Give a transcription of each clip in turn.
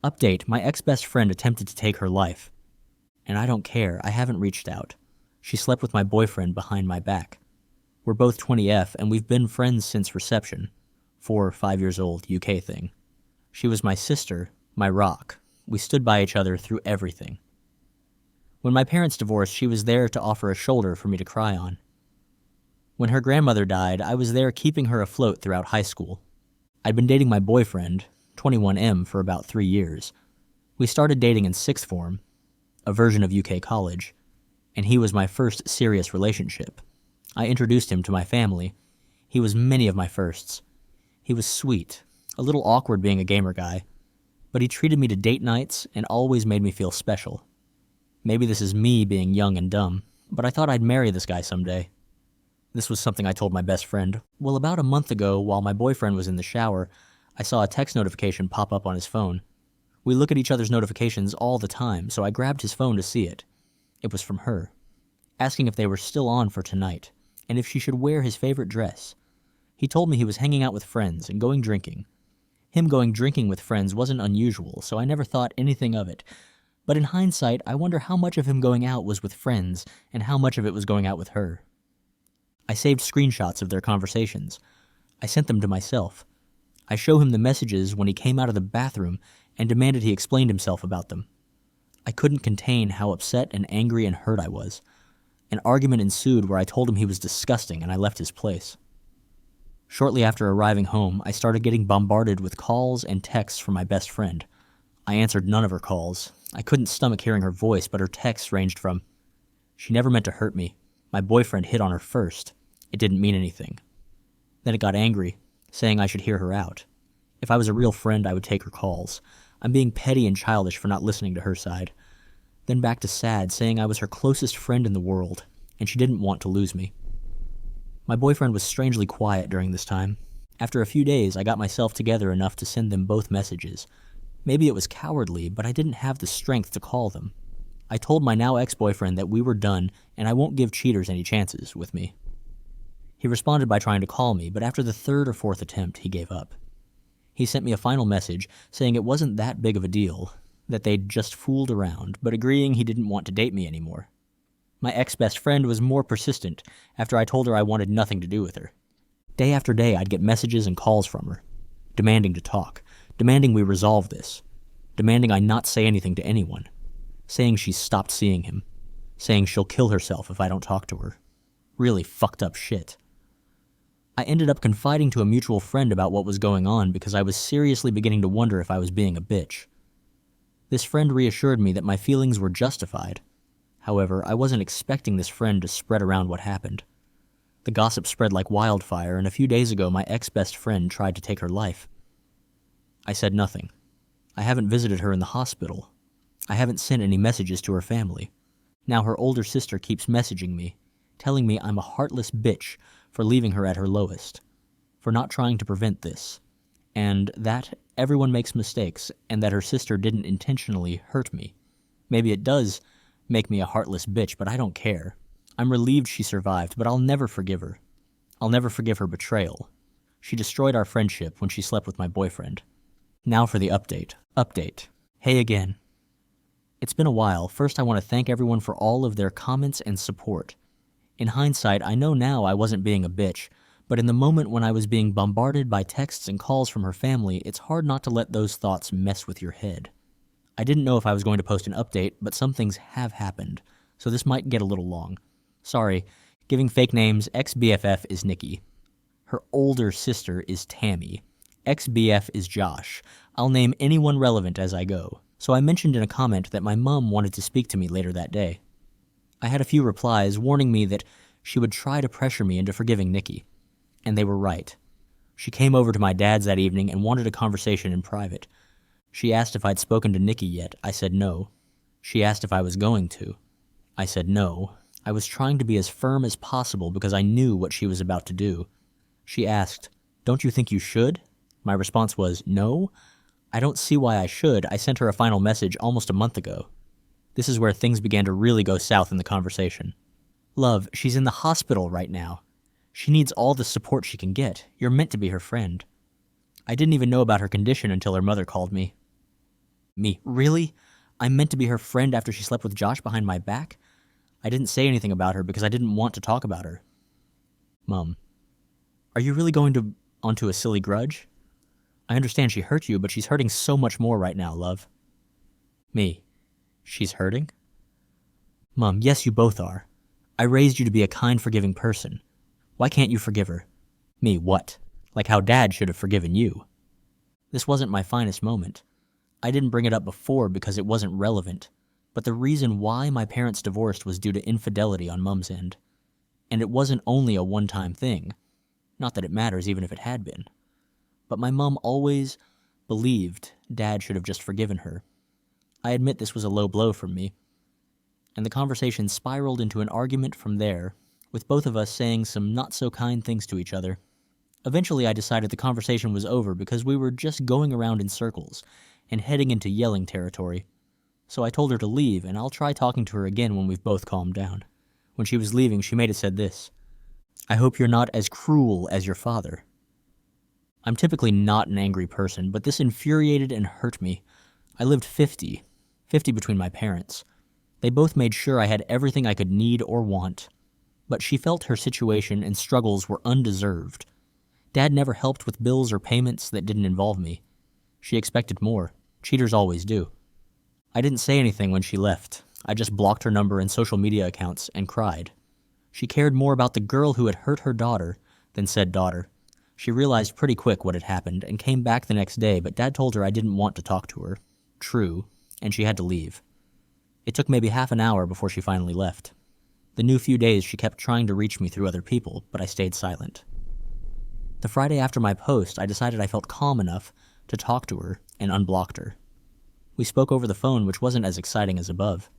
Update, my ex-best friend attempted to take her life. And I don't care, I haven't reached out. She slept with my boyfriend behind my back. We're both 20F, and we've been friends since reception. 4 or 5 years old, UK thing. She was my sister, my rock. We stood by each other through everything. When my parents divorced, she was there to offer a shoulder for me to cry on. When her grandmother died, I was there keeping her afloat throughout high school. I'd been dating my boyfriend, 21M, for about 3 years. We started dating in sixth form, a version of UK college, and he was my first serious relationship. I introduced him to my family. He was many of my firsts. He was sweet, a little awkward being a gamer guy, but he treated me to date nights and always made me feel special. Maybe this is me being young and dumb, but I thought I'd marry this guy someday. This was something I told my best friend. Well, about a month ago, while my boyfriend was in the shower, I saw a text notification pop up on his phone. We look at each other's notifications all the time, so I grabbed his phone to see it. It was from her, asking if they were still on for tonight, and if she should wear his favorite dress. He told me he was hanging out with friends and going drinking. Him going drinking with friends wasn't unusual, so I never thought anything of it. But in hindsight, I wonder how much of him going out was with friends, and how much of it was going out with her. I saved screenshots of their conversations. I sent them to myself. I show him the messages when he came out of the bathroom and demanded he explained himself about them. I couldn't contain how upset and angry and hurt I was. An argument ensued where I told him he was disgusting and I left his place. Shortly after arriving home, I started getting bombarded with calls and texts from my best friend. I answered none of her calls. I couldn't stomach hearing her voice, but her texts ranged from, "She never meant to hurt me. My boyfriend hit on her first. It didn't mean anything." Then it got angry, saying I should hear her out. If I was a real friend, I would take her calls. I'm being petty and childish for not listening to her side. Then back to sad, saying I was her closest friend in the world, and she didn't want to lose me. My boyfriend was strangely quiet during this time. After a few days, I got myself together enough to send them both messages. Maybe it was cowardly, but I didn't have the strength to call them. I told my now ex-boyfriend that we were done, and I won't give cheaters any chances with me. He responded by trying to call me, but after the third or fourth attempt, he gave up. He sent me a final message saying it wasn't that big of a deal, that they'd just fooled around, but agreeing he didn't want to date me anymore. My ex-best friend was more persistent after I told her I wanted nothing to do with her. Day after day, I'd get messages and calls from her, demanding to talk, demanding we resolve this, demanding I not say anything to anyone, saying she's stopped seeing him, saying she'll kill herself if I don't talk to her. Really fucked up shit. I ended up confiding to a mutual friend about what was going on because I was seriously beginning to wonder if I was being a bitch. This friend reassured me that my feelings were justified. However, I wasn't expecting this friend to spread around what happened. The gossip spread like wildfire, and a few days ago my ex-best friend tried to take her life. I said nothing. I haven't visited her in the hospital. I haven't sent any messages to her family. Now her older sister keeps messaging me, telling me I'm a heartless bitch for leaving her at her lowest, for not trying to prevent this, and that everyone makes mistakes, and that her sister didn't intentionally hurt me. Maybe it does make me a heartless bitch, but I don't care. I'm relieved she survived, but I'll never forgive her. I'll never forgive her betrayal. She destroyed our friendship when she slept with my boyfriend. Now for the update. Update. Hey again. It's been a while. First, I want to thank everyone for all of their comments and support. In hindsight, I know now I wasn't being a bitch, but in the moment when I was being bombarded by texts and calls from her family, it's hard not to let those thoughts mess with your head. I didn't know if I was going to post an update, but some things have happened, so this might get a little long. Sorry, giving fake names, ex-BFF is Nikki. Her older sister is Tammy. Ex-BF is Josh. I'll name anyone relevant as I go. So I mentioned in a comment that my mom wanted to speak to me later that day. I had a few replies warning me that she would try to pressure me into forgiving Nikki. And they were right. She came over to my dad's that evening and wanted a conversation in private. She asked if I'd spoken to Nikki yet. I said no. She asked if I was going to. I said no. I was trying to be as firm as possible because I knew what she was about to do. She asked, "Don't you think you should?" My response was, "No. I don't see why I should." I sent her a final message almost a month ago. This is where things began to really go south in the conversation. "Love, she's in the hospital right now. She needs all the support she can get. You're meant to be her friend." I didn't even know about her condition until her mother called me. Me, really? I'm meant to be her friend after she slept with Josh behind my back? I didn't say anything about her because I didn't want to talk about her. Mom, are you really going onto a silly grudge? I understand she hurt you, but she's hurting so much more right now, love. Me, she's hurting? Mom, yes, you both are. I raised you to be a kind, forgiving person. Why can't you forgive her? Me, what? Like how Dad should have forgiven you. This wasn't my finest moment. I didn't bring it up before because it wasn't relevant, but the reason why my parents divorced was due to infidelity on Mom's end. And it wasn't only a one-time thing. Not that it matters even if it had been. But my mom always believed Dad should have just forgiven her. I admit this was a low blow for me. And the conversation spiraled into an argument from there, with both of us saying some not-so-kind things to each other. Eventually I decided the conversation was over because we were just going around in circles and heading into yelling territory. So I told her to leave, and I'll try talking to her again when we've both calmed down. When she was leaving, she made it said this: I hope you're not as cruel as your father. I'm typically not an angry person, but this infuriated and hurt me. I lived 50 between my parents. They both made sure I had everything I could need or want. But she felt her situation and struggles were undeserved. Dad never helped with bills or payments that didn't involve me. She expected more. Cheaters always do. I didn't say anything when she left. I just blocked her number and social media accounts and cried. She cared more about the girl who had hurt her daughter than said daughter. She realized pretty quick what had happened and came back the next day, but Dad told her I didn't want to talk to her. True, and she had to leave. It took maybe half an hour before she finally left. The new few days she kept trying to reach me through other people, but I stayed silent. The Friday after my post, I decided I felt calm enough to talk to her and unblocked her. We spoke over the phone, which wasn't as exciting as above.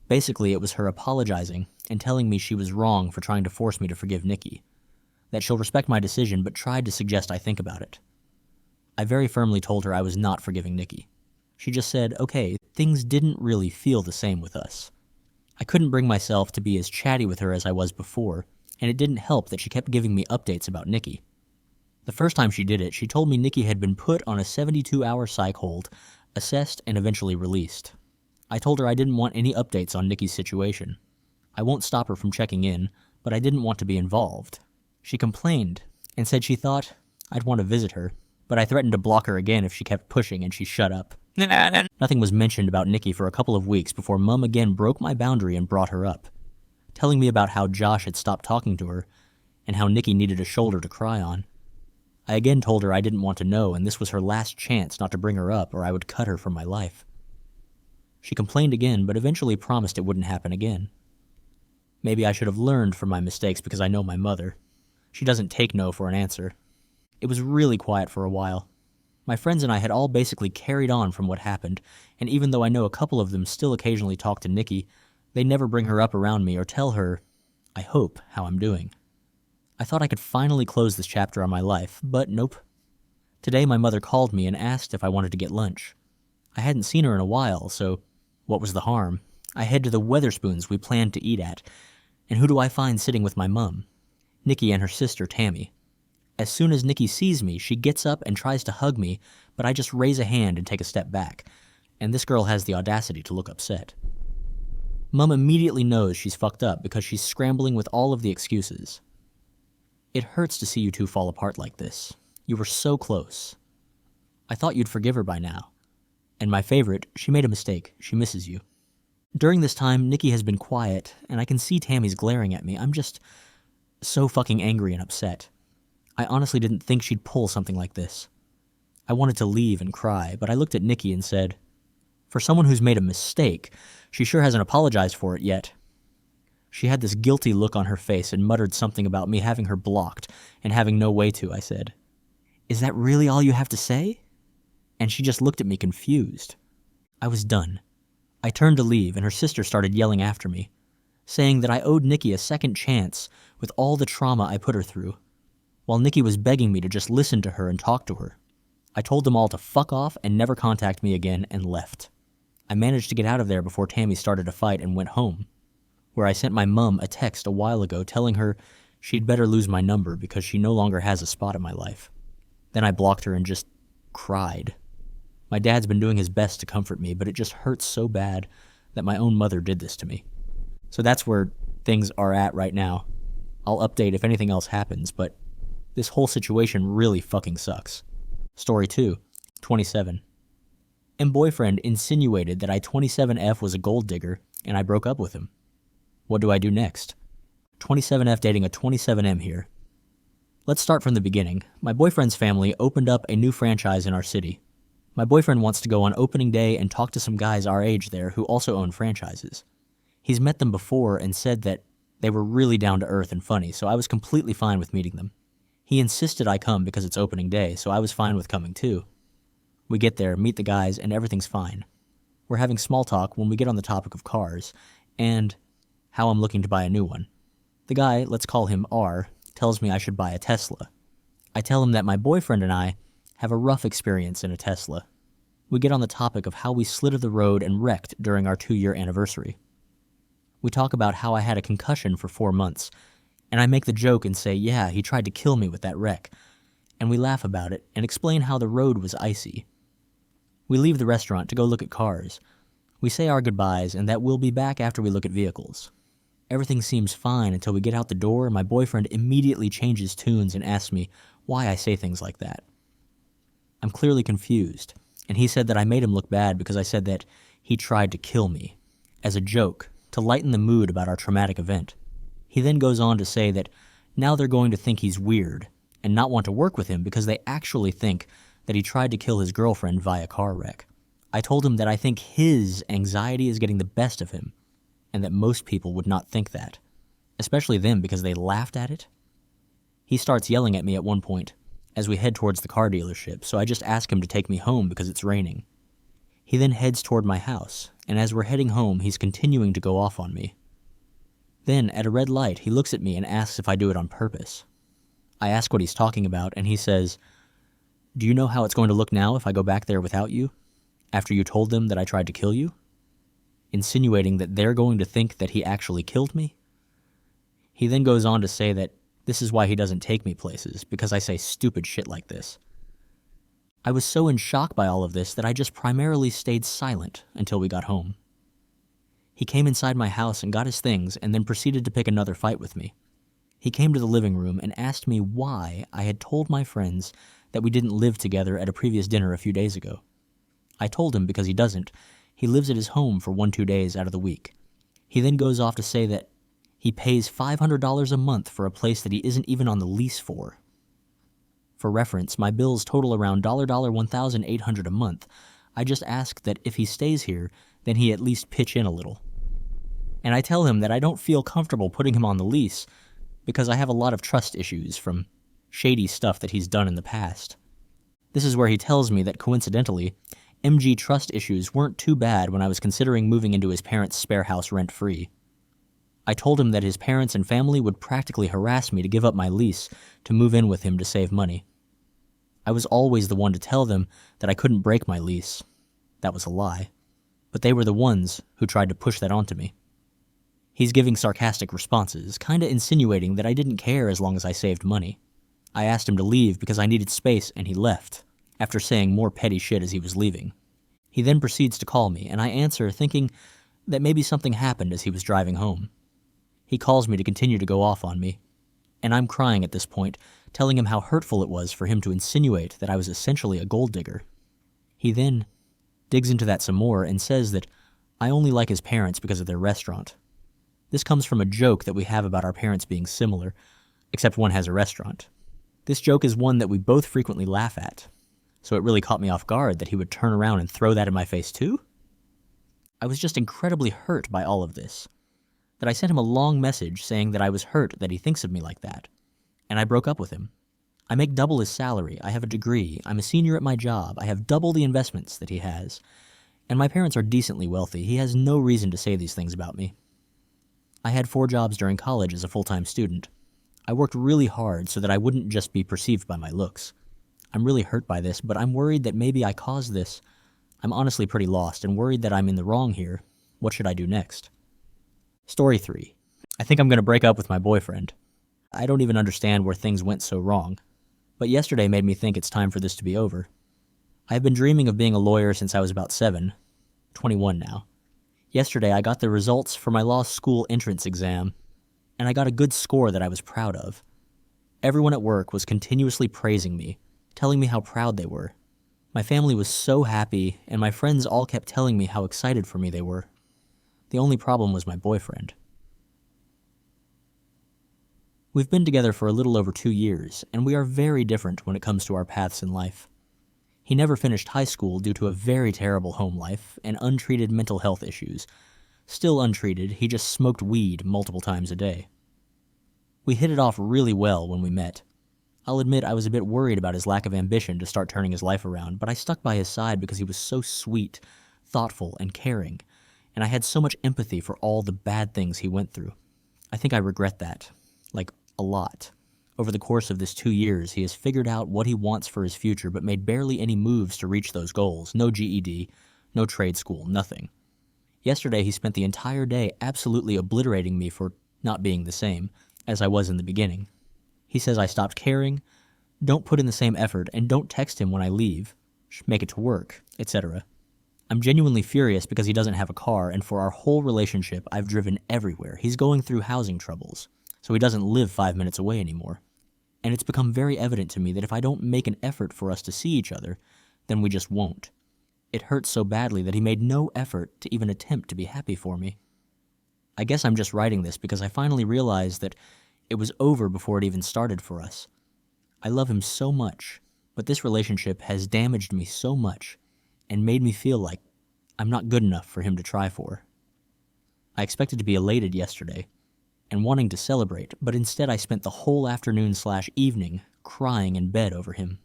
Basically, it was her apologizing and telling me she was wrong for trying to force me to forgive Nikki, that she'll respect my decision but tried to suggest I think about it. I very firmly told her I was not forgiving Nikki. She just said, okay, things didn't really feel the same with us. I couldn't bring myself to be as chatty with her as I was before, and it didn't help that she kept giving me updates about Nikki. The first time she did it, she told me Nikki had been put on a 72-hour psych hold, assessed, and eventually released. I told her I didn't want any updates on Nikki's situation. I won't stop her from checking in, but I didn't want to be involved. She complained and said she thought I'd want to visit her, but I threatened to block her again if she kept pushing, and she shut up. Nothing was mentioned about Nikki for a couple of weeks before Mum again broke my boundary and brought her up, telling me about how Josh had stopped talking to her and how Nikki needed a shoulder to cry on. I again told her I didn't want to know, and this was her last chance not to bring her up or I would cut her from my life. She complained again, but eventually promised it wouldn't happen again. Maybe I should have learned from my mistakes because I know my mother. She doesn't take no for an answer. It was really quiet for a while. My friends and I had all basically carried on from what happened, and even though I know a couple of them still occasionally talk to Nikki, they never bring her up around me or tell her, I hope, how I'm doing. I thought I could finally close this chapter on my life, but nope. Today my mother called me and asked if I wanted to get lunch. I hadn't seen her in a while, so what was the harm? I head to the Weatherspoons we planned to eat at, and who do I find sitting with my mum? Nikki and her sister, Tammy. As soon as Nikki sees me, she gets up and tries to hug me, but I just raise a hand and take a step back, and this girl has the audacity to look upset. Mum immediately knows she's fucked up because she's scrambling with all of the excuses. It hurts to see you two fall apart like this. You were so close. I thought you'd forgive her by now. And my favorite, she made a mistake. She misses you. During this time, Nikki has been quiet, and I can see Tammy's glaring at me. I'm just so fucking angry and upset. I honestly didn't think she'd pull something like this. I wanted to leave and cry, but I looked at Nikki and said, for someone who's made a mistake, she sure hasn't apologized for it yet. She had this guilty look on her face and muttered something about me having her blocked and having no way to, I said. Is that really all you have to say? And she just looked at me confused. I was done. I turned to leave, and her sister started yelling after me, saying that I owed Nikki a second chance with all the trauma I put her through, while Nikki was begging me to just listen to her and talk to her. I told them all to fuck off and never contact me again and left. I managed to get out of there before Tammy started a fight and went home, where I sent my mum a text a while ago telling her she'd better lose my number because she no longer has a spot in my life. Then I blocked her and just cried. My dad's been doing his best to comfort me, but it just hurts so bad that my own mother did this to me. So that's where things are at right now. I'll update if anything else happens, but this whole situation really fucking sucks. Story 2, 27. Boyfriend insinuated that I 27F was a gold digger, and I broke up with him. What do I do next? 27F dating a 27M here. Let's start from the beginning. My boyfriend's family opened up a new franchise in our city. My boyfriend wants to go on opening day and talk to some guys our age there who also own franchises. He's met them before and said that they were really down to earth and funny, so I was completely fine with meeting them. He insisted I come because it's opening day, so I was fine with coming too. We get there, meet the guys, and everything's fine. We're having small talk when we get on the topic of cars, and how I'm looking to buy a new one. The guy, let's call him R, tells me I should buy a Tesla. I tell him that my boyfriend and I have a rough experience in a Tesla. We get on the topic of how we slid the road and wrecked during our 2-year anniversary. We talk about how I had a concussion for 4 months, and I make the joke and say, yeah, he tried to kill me with that wreck, and we laugh about it and explain how the road was icy. We leave the restaurant to go look at cars. We say our goodbyes and that we'll be back after we look at vehicles. Everything seems fine until we get out the door and my boyfriend immediately changes tunes and asks me why I say things like that. I'm clearly confused, and he said that I made him look bad because I said that he tried to kill me, as a joke, to lighten the mood about our traumatic event. He then goes on to say that now they're going to think he's weird and not want to work with him because they actually think that he tried to kill his girlfriend via car wreck. I told him that I think his anxiety is getting the best of him, and that most people would not think that, especially them because they laughed at it. He starts yelling at me at one point as we head towards the car dealership, so I just ask him to take me home because it's raining. He then heads toward my house, and as we're heading home, he's continuing to go off on me. Then, at a red light, he looks at me and asks if I do it on purpose. I ask what he's talking about, and he says, "Do you know how it's going to look now if I go back there without you, after you told them that I tried to kill you?" Insinuating that they're going to think that he actually killed me. He then goes on to say that this is why he doesn't take me places, because I say stupid shit like this. I was so in shock by all of this that I just primarily stayed silent until we got home. He came inside my house and got his things and then proceeded to pick another fight with me. He came to the living room and asked me why I had told my friends that we didn't live together at a previous dinner a few days ago. I told him because he doesn't. He lives at his home for 1-2 days out of the week. He then goes off to say that he pays $500 a month for a place that he isn't even on the lease for. For reference, my bills total around $1,800 a month. I just ask that if he stays here, then he at least pitch in a little. And I tell him that I don't feel comfortable putting him on the lease because I have a lot of trust issues from shady stuff that he's done in the past. This is where he tells me that coincidentally, MG trust issues weren't too bad when I was considering moving into his parents' spare house rent-free. I told him that his parents and family would practically harass me to give up my lease to move in with him to save money. I was always the one to tell them that I couldn't break my lease. That was a lie. But they were the ones who tried to push that onto me. He's giving sarcastic responses, kinda insinuating that I didn't care as long as I saved money. I asked him to leave because I needed space and he left, after saying more petty shit as he was leaving. He then proceeds to call me, and I answer thinking that maybe something happened as he was driving home. He calls me to continue to go off on me, and I'm crying at this point, telling him how hurtful it was for him to insinuate that I was essentially a gold digger. He then digs into that some more and says that I only like his parents because of their restaurant. This comes from a joke that we have about our parents being similar, except one has a restaurant. This joke is one that we both frequently laugh at, so it really caught me off guard that he would turn around and throw that in my face too? I was just incredibly hurt by all of this, that I sent him a long message saying that I was hurt that he thinks of me like that, and I broke up with him. I make double his salary, I have a degree, I'm a senior at my job, I have double the investments that he has, and my parents are decently wealthy. He has no reason to say these things about me. I had 4 jobs during college as a full-time student. I worked really hard so that I wouldn't just be perceived by my looks. I'm really hurt by this, but I'm worried that maybe I caused this. I'm honestly pretty lost and worried that I'm in the wrong here. What should I do next? Story 3. I think I'm going to break up with my boyfriend. I don't even understand where things went so wrong, but yesterday made me think it's time for this to be over. I have been dreaming of being a lawyer since I was about 7, 21 now. Yesterday, I got the results for my law school entrance exam, and I got a good score that I was proud of. Everyone at work was continuously praising me, telling me how proud they were. My family was so happy, and my friends all kept telling me how excited for me they were. The only problem was my boyfriend. We've been together for a little over 2 years, and we are very different when it comes to our paths in life. He never finished high school due to a very terrible home life and untreated mental health issues. Still untreated, he just smoked weed multiple times a day. We hit it off really well when we met. I'll admit I was a bit worried about his lack of ambition to start turning his life around, but I stuck by his side because he was so sweet, thoughtful, and caring, and I had so much empathy for all the bad things he went through. I think I regret that. Like, a lot. Over the course of this 2 years, he has figured out what he wants for his future but made barely any moves to reach those goals. No GED, no trade school, nothing. Yesterday, he spent the entire day absolutely obliterating me for not being the same as I was in the beginning. He says I stopped caring, don't put in the same effort, and don't text him when I leave, make it to work, etc. I'm genuinely furious because he doesn't have a car, and for our whole relationship, I've driven everywhere. He's going through housing troubles, so he doesn't live 5 minutes away anymore. And it's become very evident to me that if I don't make an effort for us to see each other, then we just won't. It hurts so badly that he made no effort to even attempt to be happy for me. I guess I'm just writing this because I finally realized that it was over before it even started for us. I love him so much, but this relationship has damaged me so much and made me feel like I'm not good enough for him to try for. I expected to be elated yesterday and wanting to celebrate, but instead I spent the whole afternoon/evening crying in bed over him.